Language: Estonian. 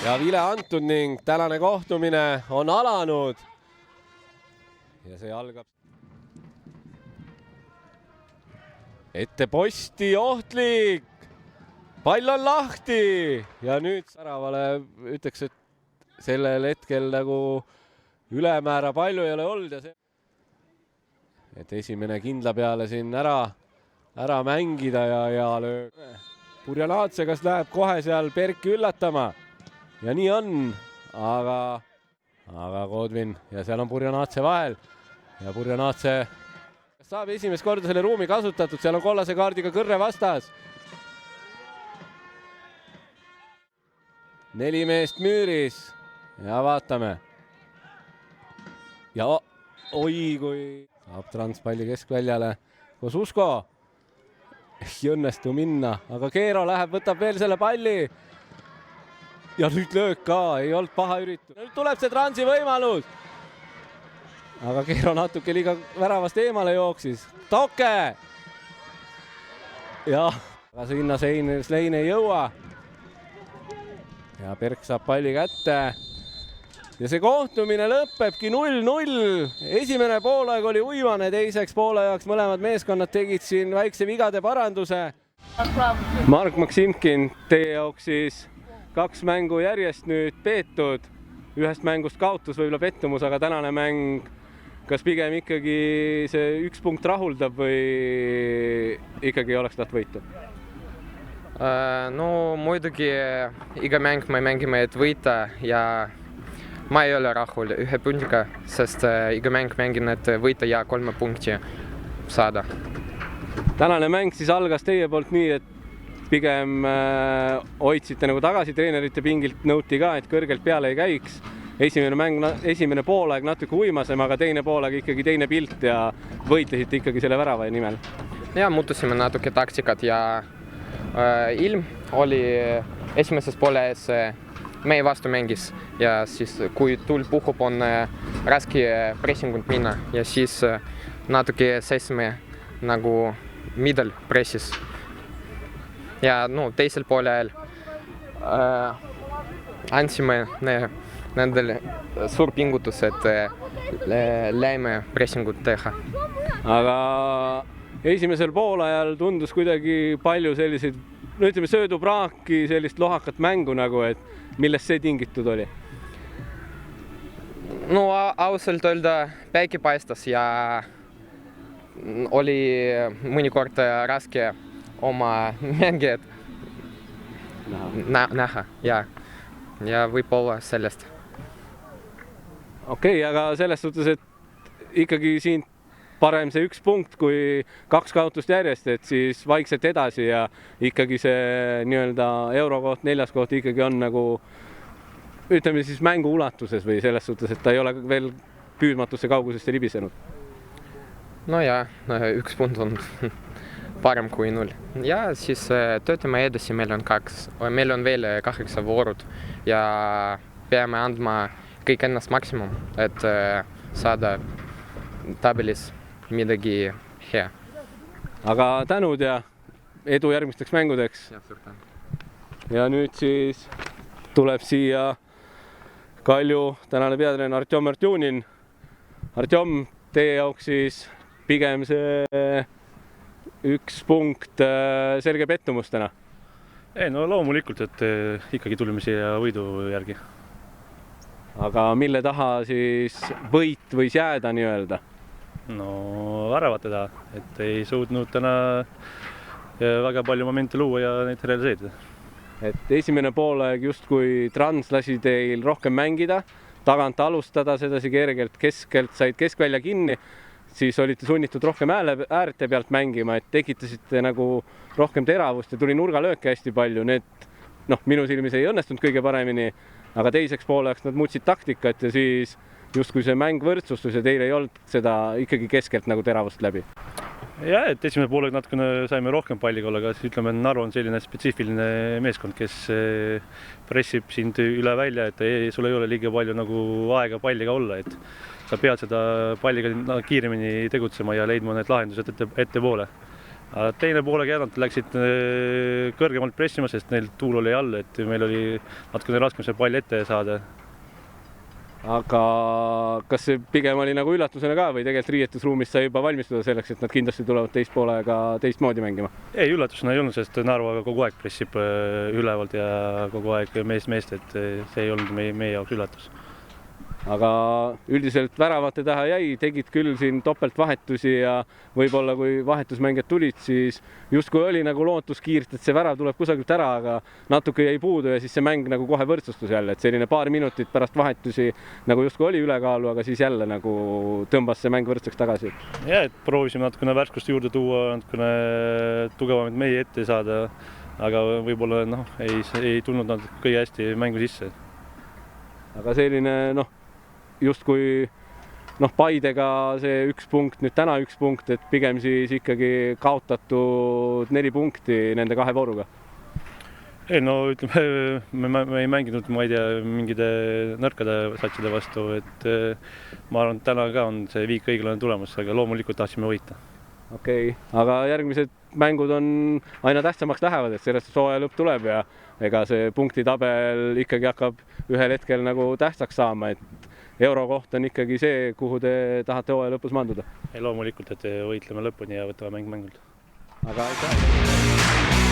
ja vile antud ning tänane kohtumine on alanud. Ja see algab. Ette posti ohtlik. Pall on lahti ja nüüd säravale ütleks, et sellel hetkel nagu ülemäära palju ei ole olnud. Ja see... et esimene kindla peale siin ära mängida ja lööb. Burjanaatse, kas läheb kohe seal Berki üllatama? Ja nii on, aga Godwin ja seal on Burjanaatse vahel ja Burjanaatse saab esimest korda selle ruumi kasutatud, seal on kollase kaardiga Kõrre vastas. 4 meest müüris ja vaatame. Ja oi, kui saab transpalli keskväljale koos Usko. Ei õnnestu minna, aga Keero läheb, võtab veel selle palli. Ja nüüd löök ka, ei olnud paha üritus. Nüüd tuleb see transi võimalus. Aga Keero natuke liiga väravast eemale jooksis. Toke! Ja aga sinna Slein ei jõua. Ja Berk saab palli kätte. Ja see kohtumine lõppebki 0-0. Esimene poolaeg oli uimane, teiseks poolajaks mõlemad meeskonnad tegid siin väikse vigade paranduse. Mark Maksimkin, teie jaoks siis 2 mängu järjest nüüd peetud. Ühest mängust kaotus võib-olla pettumus, aga tänane mäng, kas pigem ikkagi see 1 punkt rahuldab või ikkagi oleks taht võitu? No muidugi iga mäng me mängime, et võita ja ma ei ole rahul 1 puntiga, sest iga mäng mängin, et võita ja 3 punkti saada. Tänane mäng siis algas teie poolt nii, et pigem hoidsite nagu tagasi treenerite pingilt, nõuti ka, et kõrgelt peale ei käiks. Esimene poolaeg natuke uimasem, aga teine poolaeg ikkagi teine pilt ja võitlesite ikkagi selle värava nimel. Ja muutusime natuke taktikat ja ilm oli esimeses pooles meie vastu mängis ja siis kui tuul puhub, on raske pressingut minna ja siis natuke seisime nagu middle pressis. Ja no, teisel poolel andsime nendele suur pingutus, et läime pressingut teha. Aga esimesel poolajal tundus kuidagi palju selliseid, no ütleme söödupraaki, sellist lohakat mängu nagu, et millest see tingitud oli? No ausalt öelda päike paistas ja oli mõnikord raske oma mängijad näha ja võib-olla sellest. Okei, aga selles suhtes, et ikkagi siin parem see 1 punkt kui 2 kaotust järjest, et siis vaikselt edasi ja ikkagi see nii-öelda eurokoht, 4. koht ikkagi on nagu ütleme siis mängu ulatuses või selles suhtes, et ta ei ole veel püüdmatusse kaugusesse libisenud. No ja 1 punt on parem kui 0. Ja siis töötame edasi, meil on veel 8 voorud ja peame andma kõik ennast maksimum, et saada tabelis midagi hea. Aga tänud ja edu järgmisteks mängudeks. Ja nüüd siis tuleb siia Kalju tänane peatreener Artjom Artjunin. Artjom, teie jaoks siis pigem see 1 punkt selge pettumus täna? Ei, no loomulikult, et ikkagi tulime siia võidu järgi. Aga mille taha siis võit võis jääda nii-öelda? No väravate taha, et ei suutnud täna väga palju momente luua ja neid realiseerida. Et esimene poolaeg justkui Trans lasi teil rohkem mängida, tagant alustada, sedasi kergelt keskelt said keskvälja kinni, siis olite sunnitud rohkem äärte pealt mängima, et tekitasite nagu rohkem teravust ja tuli nurgalööke hästi palju. Need minu silmis ei õnnestunud kõige paremini, aga teiseks pooleks nad muutsid taktikat ja siis justkui see mäng võrdsustus ja teil ei olnud seda ikkagi keskelt nagu teravust läbi. Ja, et esimene poolaeg natukene saime rohkem palliga olla, aga ütleme, Narva on selline spetsiifiline meeskond, kes pressib sind üle välja, et sul ei ole liiga palju nagu aega palliga olla, et sa pead seda palliga kiiremini tegutsema ja leidma need lahendused ettepoole. Teine poolega nad läksid kõrgemalt pressima, sest neil tuul oli all, et meil oli natukene raskem see pall ette saada. Aga kas see pigem oli nagu üllatusena ka või tegelikult riietusruumis sai juba valmistuda selleks, et nad kindlasti tulevad teist poolega teistmoodi mängima? Ei, üllatusena ei olnud, sest Narva kogu aeg pressib ülevalt ja kogu aeg meest, et see ei olnud meie jaoks üllatus. Aga üldiselt väravate taha jäi, tegid küll siin topeltvahetusi ja võib-olla kui vahetusmängijad tulid, siis justkui oli nagu lootuskiirt, et see värav tuleb kusagilt ära, aga natuke jäi puudu ja siis see mäng nagu kohe võrdsustus jälle, et selline paar minutit pärast vahetusi nagu justkui oli ülekaalu, aga siis jälle nagu tõmbas see mäng võrdseks tagasi. Ja, et proovisime natukene värskust juurde tuua, natukene tugevamaid meie ette saada, aga võib-olla ei tulnud nad kõige hästi mängu sisse. Aga selline justkui Paidega see 1 punkt, nüüd täna 1 punkt, et pigem siis ikkagi kaotatud 4 punkti nende 2 vooruga. Ei, ütleme, me ei mänginud, ma ei tea, mingide nõrkade satside vastu, et ma arvan, et täna ka on see viik õiglane tulemus, aga loomulikult tahtsime võita. Okei, aga järgmised mängud on aina tähtsamaks lähevad, et sellest hooaja lõpp tuleb ja ega see punktitabel ikkagi hakkab ühel hetkel nagu tähtsaks saama, et eurokoht on ikkagi see, kuhu te tahate hooaja lõpus maanduda. Ei, loomulikult, et võitleme lõpuni ja võtame mängult. Aga aitäh!